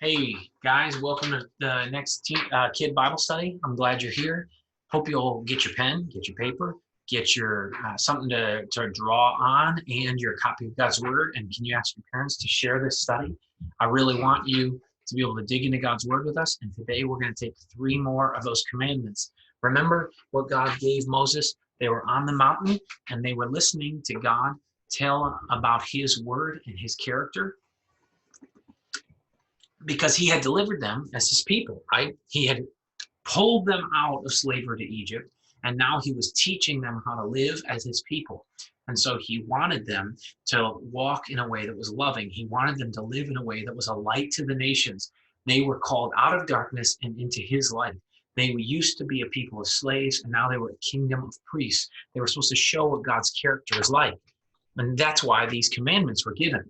Hey guys, welcome to the next Kid Bible Study. I'm glad you're here. Hope you'll get your pen, get your paper, get your something to draw on, and your copy of God's Word. And can you ask your parents to share this study? I really want you to be able to dig into God's Word with us. And today we're going to take 3 more of those commandments. Remember what God gave Moses? They were on the mountain and they were listening to God tell about His Word and His character, because he had delivered them as his people, right? He had pulled them out of slavery to Egypt, and now he was teaching them how to live as his people. And so he wanted them to walk in a way that was loving. He wanted them to live in a way that was a light to the nations. They were called out of darkness and into his light. They used to be a people of slaves, and now they were a kingdom of priests. They were supposed to show what God's character is like. And that's why these commandments were given.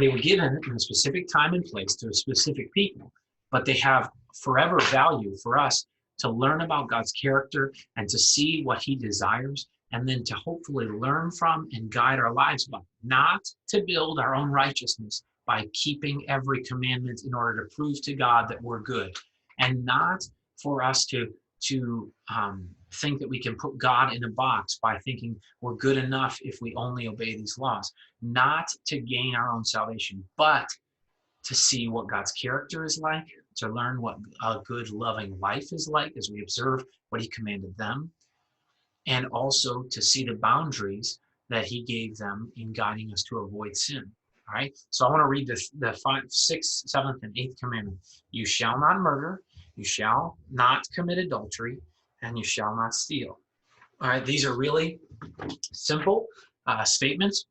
They were given in a specific time and place to a specific people, but they have forever value for us to learn about God's character and to see what he desires, and then to hopefully learn from and guide our lives by, not to build our own righteousness by keeping every commandment in order to prove to God that we're good, and not for us to think that we can put God in a box by thinking we're good enough if we only obey these laws. Not to gain our own salvation, but to see what God's character is like, to learn what a good, loving life is like as we observe what he commanded them, and also to see the boundaries that he gave them in guiding us to avoid sin. All right, so I want to read the 5th, 6th, 7th, and 8th commandment. You shall not murder, you shall not commit adultery, and you shall not steal. All right, these are really simple statements,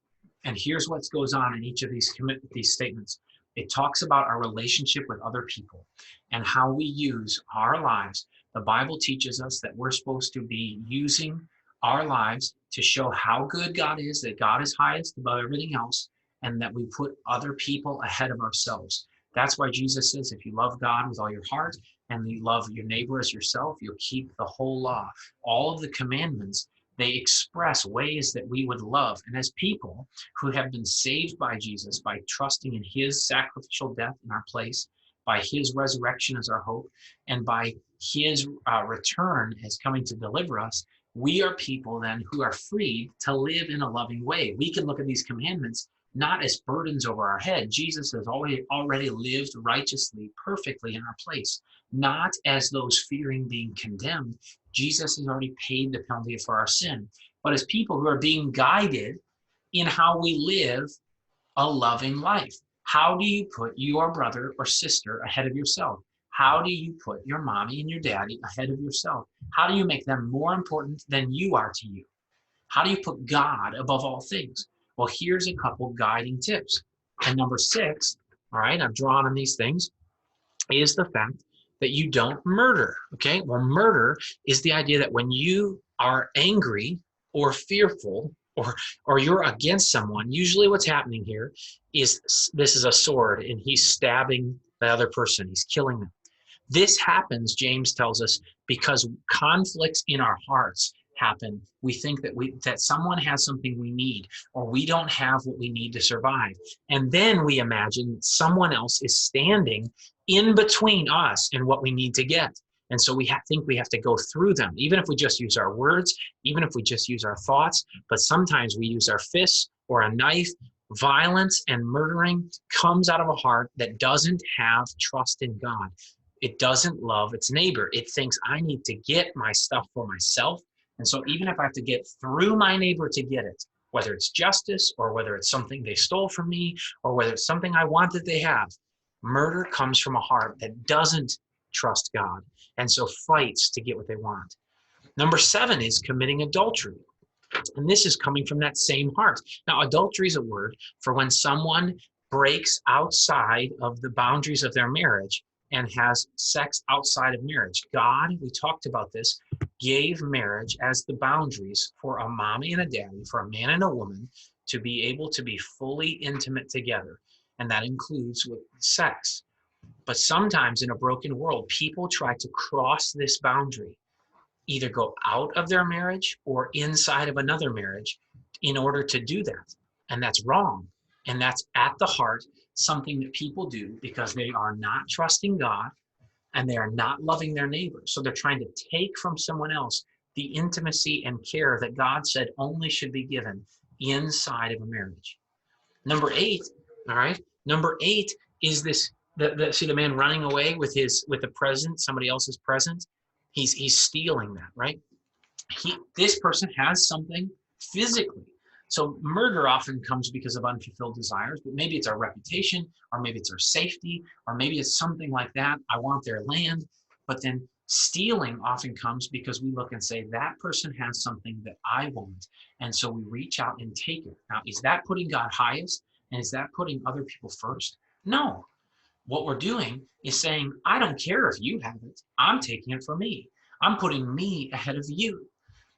and here's what goes on in each of these statements. It talks about our relationship with other people and how we use our lives. The Bible teaches us that we're supposed to be using our lives to show how good God is, that God is highest above everything else, and that we put other people ahead of ourselves. That's why Jesus says, if you love God with all your heart and you love your neighbor as yourself, you'll keep the whole law. All of the commandments, they express ways that we would love. And as people who have been saved by Jesus, by trusting in his sacrificial death in our place, by his resurrection as our hope, and by his return as coming to deliver us, we are people then who are freed to live in a loving way. We can look at these commandments not as burdens over our head. Jesus has already lived righteously, perfectly in our place, not as those fearing being condemned. Jesus has already paid the penalty for our sin, but as people who are being guided in how we live a loving life. How do you put your brother or sister ahead of yourself? How do you put your mommy and your daddy ahead of yourself? How do you make them more important than you are to you? How do you put God above all things? Well, here's a couple guiding tips. And number 6, all right, I've drawn on these things, is the fact that you don't murder. Okay, well, murder is the idea that when you are angry or fearful or you're against someone, usually what's happening here is this is a sword and he's stabbing the other person, he's killing them. This happens, James tells us, because conflicts in our hearts happen. We think that someone has something we need, or we don't have what we need to survive. And then we imagine someone else is standing in between us and what we need to get. And so we think we have to go through them, even if we just use our words, even if we just use our thoughts. But sometimes we use our fists or a knife. Violence and murdering comes out of a heart that doesn't have trust in God. It doesn't love its neighbor. It thinks I need to get my stuff for myself. And so even if I have to get through my neighbor to get it, whether it's justice or whether it's something they stole from me or whether it's something I want that they have, murder comes from a heart that doesn't trust God and so fights to get what they want. Number 7 is committing adultery. And this is coming from that same heart. Now, adultery is a word for when someone breaks outside of the boundaries of their marriage and has sex outside of marriage. God, we talked about this, gave marriage as the boundaries for a mommy and a daddy, for a man and a woman to be able to be fully intimate together. And that includes with sex. But sometimes in a broken world, people try to cross this boundary, either go out of their marriage or inside of another marriage in order to do that. And that's wrong. And that's at the heart something that people do because they are not trusting God and they are not loving their neighbors. So they're trying to take from someone else the intimacy and care that God said only should be given inside of a marriage. Number 8, all right. Number 8 is this. See the man running away with the present, somebody else's present. He's stealing that, right? This person has something physically. So murder often comes because of unfulfilled desires, but maybe it's our reputation, or maybe it's our safety, or maybe it's something like that. I want their land. But then stealing often comes because we look and say, that person has something that I want. And so we reach out and take it. Now, is that putting God highest? And is that putting other people first? No. What we're doing is saying, I don't care if you have it. I'm taking it for me. I'm putting me ahead of you.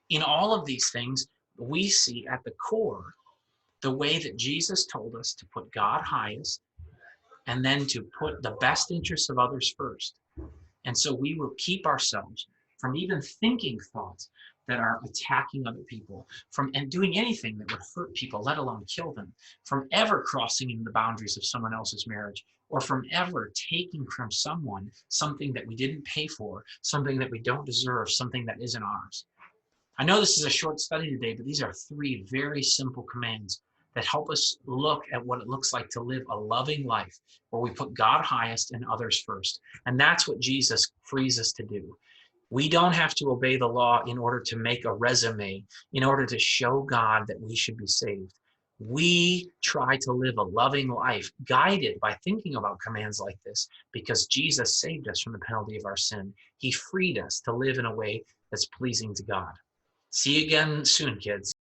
In all of these things, we see at the core the way that Jesus told us to put God highest and then to put the best interests of others first. And so we will keep ourselves from even thinking thoughts that are attacking other people, and doing anything that would hurt people, let alone kill them, from ever crossing into the boundaries of someone else's marriage, or from ever taking from someone something that we didn't pay for, something that we don't deserve, something that isn't ours. I know this is a short study today, but these are 3 very simple commands that help us look at what it looks like to live a loving life where we put God highest and others first. And that's what Jesus frees us to do. We don't have to obey the law in order to make a resume, in order to show God that we should be saved. We try to live a loving life guided by thinking about commands like this because Jesus saved us from the penalty of our sin. He freed us to live in a way that's pleasing to God. See you again soon, kids.